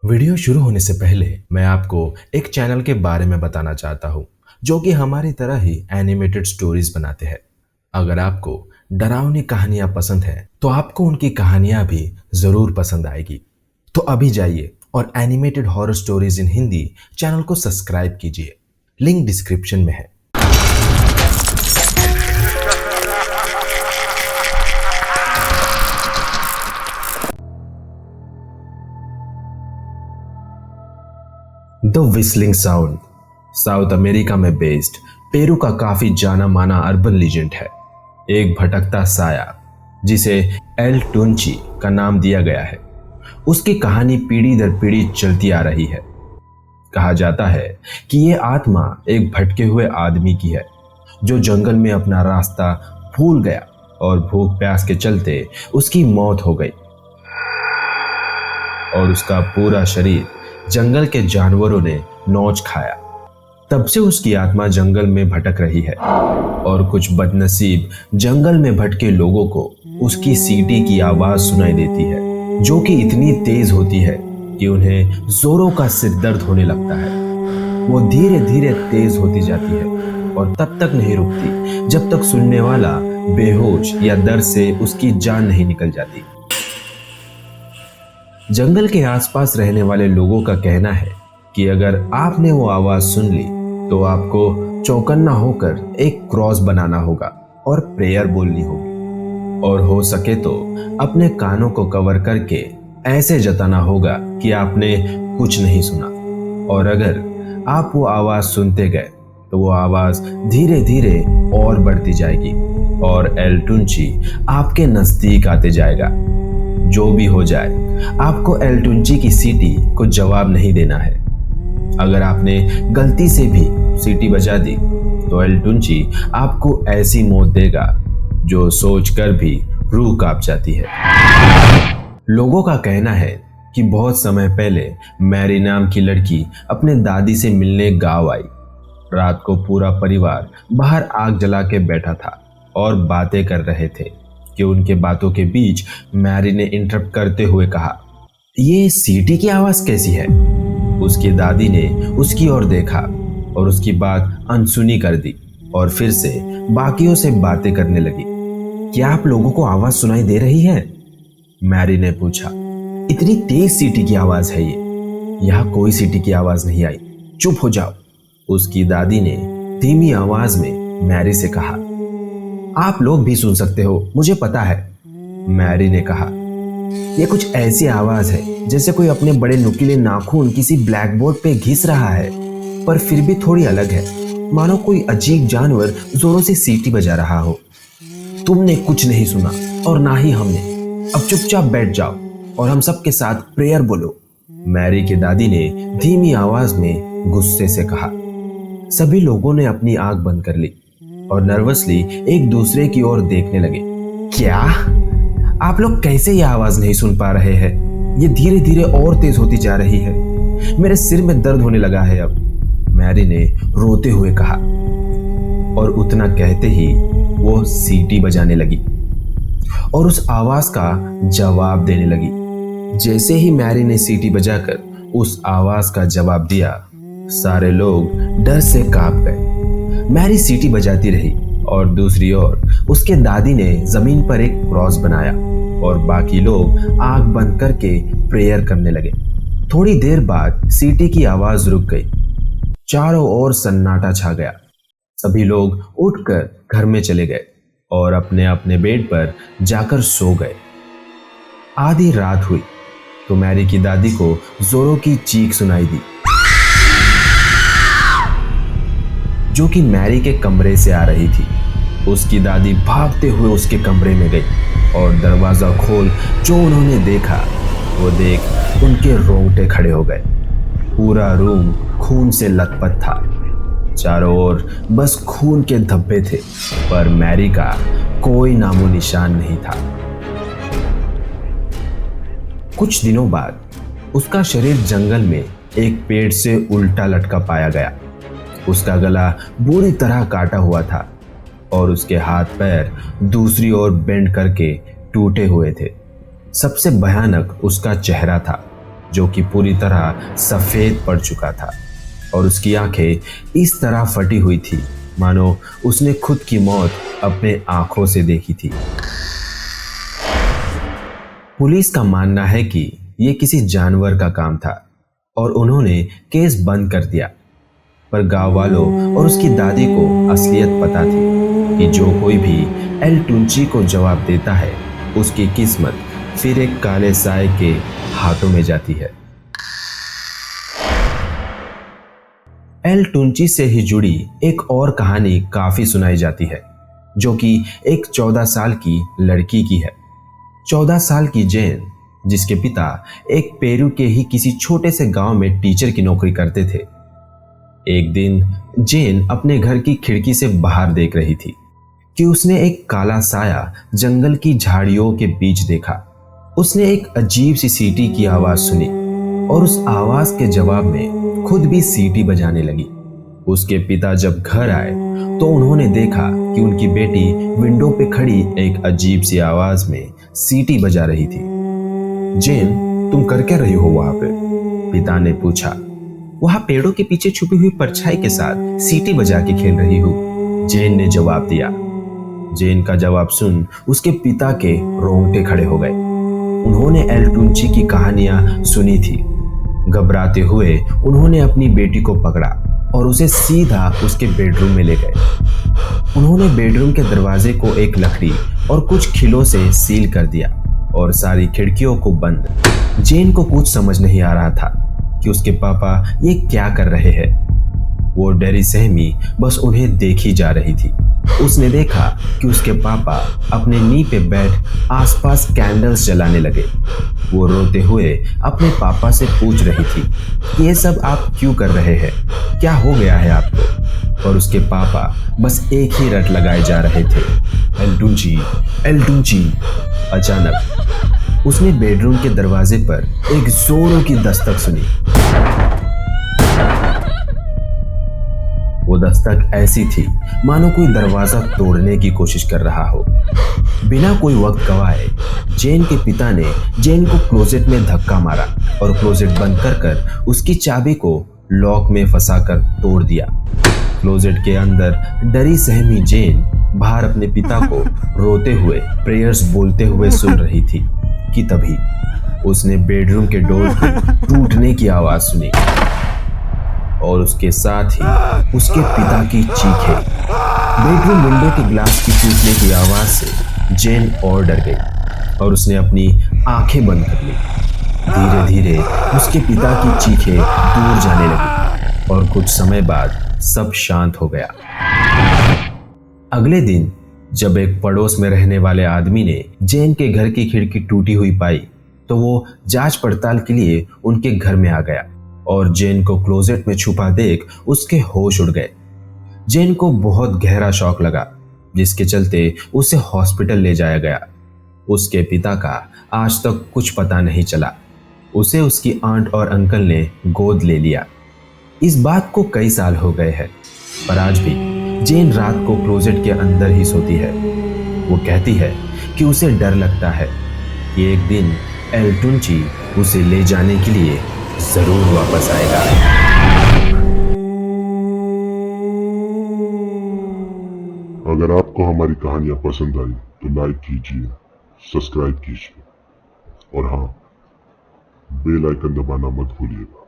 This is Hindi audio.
वीडियो शुरू होने से पहले मैं आपको एक चैनल के बारे में बताना चाहता हूँ जो कि हमारी तरह ही एनिमेटेड स्टोरीज बनाते हैं। अगर आपको डरावनी कहानियां पसंद है तो आपको उनकी कहानियां भी जरूर पसंद आएगी। तो अभी जाइए और animated horror stories in Hindi channel को सब्सक्राइब कीजिए। लिंक डिस्क्रिप्शन में है। The whistling sound south America में बेस्ड पेरू का काफी जाना माना अर्बन लीजेंड है। एक भटकता साया जिसे एल टुनची का नाम दिया गया है। उसकी कहानी पीढ़ी दर पीढ़ी चलती आ रही है। कहा जाता है कि ये आत्मा एक भटके हुए आदमी की है जो जंगल में अपना रास्ता भूल गया और भूख प्यास के चलते उसकी मौत हो गई और उसका पूरा शरीर जंगल के जानवरों ने नोच खाया। तब से उसकी आत्मा जंगल में भटक रही है और कुछ बदनसीब जंगल में भटके लोगों को उसकी सीटी की आवाज सुनाई देती है जो कि इतनी तेज होती है कि उन्हें जोरों का सिर दर्द होने लगता है। वो धीरे धीरे तेज होती जाती है और तब तक नहीं रुकती जब तक सुनने वाला बेहोश या दर्द से उसकी जान नहीं निकल जाती। जंगल के आसपास रहने वाले लोगों का कहना है कि अगर आपने वो आवाज सुन ली तो आपको चौकन्ना होकर एक क्रॉस बनाना होगा और प्रेयर बोलनी होगी और हो सके तो अपने कानों को कवर करके ऐसे जताना होगा कि आपने कुछ नहीं सुना। और अगर आप वो आवाज सुनते गए तो वो आवाज धीरे धीरे और बढ़ती जाएगी और एल टुनची आपके नजदीक आते जाएगा। जो भी हो जाए आपको एल टुनची की सीटी को जवाब नहीं देना है। अगर आपने गलती से भी सीटी बजा दी तो एल टुनची आपको ऐसी मौत देगा जो सोचकर भी रूह कांप जाती है। लोगों का कहना है कि बहुत समय पहले मैरी नाम की लड़की अपने दादी से मिलने गांव आई। रात को पूरा परिवार बाहर आग जला के बैठा था और बातें कर रहे थे कि उनके बातों के बीच मैरी ने इंटरप्ट करते हुए कहा, ये सीटी की आवाज कैसी है? उसकी दादी ने उसकी ओर देखा और उसकी बात अनसुनी कर दी और फिर से बाकियों से बातें करने लगी। क्या आप लोगों को आवाज सुनाई दे रही है? मैरी ने पूछा। इतनी तेज सीटी की आवाज है ये? यहाँ कोई सीटी की आवाज नहीं आई, चुप हो जाओ। उसकी दादी ने धीमी आवाज में मैरी से कहा। आप लोग भी सुन सकते हो, मुझे पता है, मैरी ने कहा। यह कुछ ऐसी आवाज है जैसे कोई अपने बड़े नुकीले नाखून किसी ब्लैक बोर्ड पे घिस रहा है, पर फिर भी थोड़ी अलग है, मानो कोई अजीब जानवर जोरों से सीटी बजा रहा हो। तुमने कुछ नहीं सुना और ना ही हमने। अब चुपचाप बैठ जाओ और हम सबके साथ प्रेयर बोलो, मैरी की दादी ने धीमी आवाज में गुस्से से कहा। सभी लोगों ने अपनी आंख बंद कर ली और नर्वसली एक दूसरे की ओर देखने लगे। क्या आप लोग कैसे ये आवाज नहीं सुन पा रहे हैं? ये धीरे धीरे और तेज होती जा रही है। मेरे सिर में दर्द होने लगा है अब, मैरी ने रोते हुए कहा। और उतना कहते ही वो सीटी बजाने लगी और उस आवाज का जवाब देने लगी। जैसे ही मैरी ने सीटी बजाकर उस आवाज का जवाब दिया, सारे लोग डर से कांप गए। मैरी सीटी बजाती रही और दूसरी ओर उसके दादी ने जमीन पर एक क्रॉस बनाया और बाकी लोग आंख बंद करके प्रेयर करने लगे। थोड़ी देर बाद सीटी की आवाज रुक गई। चारों ओर सन्नाटा छा गया। सभी लोग उठकर घर में चले गए और अपने अपने बेड पर जाकर सो गए। आधी रात हुई तो मैरी की दादी को जोरों की चीख सुनाई दी जो कि मैरी के कमरे से आ रही थी। उसकी दादी भागते हुए उसके कमरे में गई और दरवाजा खोल जो उन्होंने देखा वो देख उनके रोंगटे खड़े हो गए। पूरा रूम खून से लथपथ था। चारों ओर बस खून के धब्बे थे, पर मैरी का कोई नामो निशान नहीं था। कुछ दिनों बाद उसका शरीर जंगल में एक पेड़ से उल्टा लटका पाया गया। उसका गला बुरी तरह काटा हुआ था और उसके हाथ पैर दूसरी ओर बेंड करके टूटे हुए थे। सबसे भयानक उसका चेहरा था जो कि पूरी तरह सफेद पड़ चुका था और उसकी आंखें इस तरह फटी हुई थी मानो उसने खुद की मौत अपने आंखों से देखी थी। पुलिस का मानना है कि यह किसी जानवर का काम था और उन्होंने केस बंद कर दिया, पर गांव वालों और उसकी दादी को असलियत पता थी कि जो कोई भी एल टुंची को जवाब देता है उसकी किस्मत फिर एक काले साए के हाथों में जाती है। एल टुंची से ही जुड़ी एक और कहानी काफी सुनाई जाती है, जो कि एक 14 साल की लड़की की है। 14 साल की जेन, जिसके पिता एक पेरू के ही किसी छोटे से गांव में टीचर की नौकरी करते थे। एक दिन जेन अपने घर की खिड़की से बाहर देख रही थी कि उसने एक काला साया जंगल की झाड़ियों के बीच देखा। उसने एक अजीब सी सीटी की आवाज सुनी और उस आवाज के जवाब में खुद भी सीटी बजाने लगी। उसके पिता जब घर आए तो उन्होंने देखा कि उनकी बेटी विंडो पे खड़ी एक अजीब सी आवाज में सीटी बजा रही थी। जेन, तुम कर क्या रही हो वहां पे? पिता ने पूछा। वहां पेड़ों के पीछे छुपी हुई परछाई के साथ सीटी बजा के खेल रही हूँ, जेन ने जवाब दिया। जेन का जवाब सुन उसके पिता के रोंगटे खड़े हो गए। उन्होंने एल टुंची की कहानियां सुनी थी। घबराते हुए उन्होंने अपनी बेटी को पकड़ा और उसे सीधा उसके बेडरूम में ले गए। उन्होंने बेडरूम के दरवाजे को एक लकड़ी और कुछ खिलों से सील कर दिया और सारी खिड़कियों को बंद। जेन को कुछ समझ नहीं आ रहा था कि उसके पापा ये क्या कर रहे हैं। वो डरी सहमी बस उन्हें देखी जा रही थी। उसने देखा कि उसके पापा अपने नी पे बैठ आसपास कैंडल्स जलाने लगे। वो रोते हुए अपने पापा से पूछ रही थी कि ये सब आप क्यों कर रहे हैं, क्या हो गया है आपको? और उसके पापा बस एक ही रट लगाए जा रहे थे, एल टुंची, एल टुंची। अचानक उसने बेडरूम के दरवाजे पर एक जोरों की दस्तक सुनी। वो दस्तक ऐसी थी मानो कोई दरवाजा तोड़ने की कोशिश कर रहा हो। बिना कोई वक्त गवाए जेन के पिता ने जेन को क्लोजेट में धक्का मारा और क्लोजेट बंद कर उसकी चाबी को लॉक में फंसाकर तोड़ दिया। क्लोजेट के अंदर डरी सहमी जेन बाहर अपने पिता को रोते हुए प्रेयर्स बोलते हुए सुन रही थी कि तभी उसने बेडरूम के डोर के टूटने की आवाज सुनी और उसके साथ ही उसके पिता की चीखें। बेडरूम विंडो के ग्लास की टूटने की आवाज से जेन और डर गई और उसने अपनी आंखें बंद कर ली। धीरे धीरे उसके पिता की चीखें दूर जाने लगी और कुछ समय बाद सब शांत हो गया। अगले दिन जब एक पड़ोस में रहने वाले आदमी ने जेन के घर की खिड़की टूटी हुई पाई तो वो जांच पड़ताल के लिए उनके घर में आ गया और जेन को क्लोजेट में छुपा देख उसके होश उड़ गए। जेन को बहुत गहरा शॉक लगा, जिसके चलते उसे हॉस्पिटल ले जाया गया। उसके पिता का आज तक कुछ पता नहीं चला। उसे उसकी आंट और अंकल ने गोद ले लिया। इस बात को कई साल हो गए हैं, पर आज भी जेन रात को क्लोजेट के अंदर ही सोती है। वो कहती है कि उसे डर लगता है कि एक दिन एल टुंची उसे ले जाने के लिए जरूर वापस आएगा। अगर आपको हमारी कहानियां पसंद आई तो लाइक कीजिए, सब्सक्राइब कीजिए और हाँ, बेल आइकन दबाना मत भूलिएगा।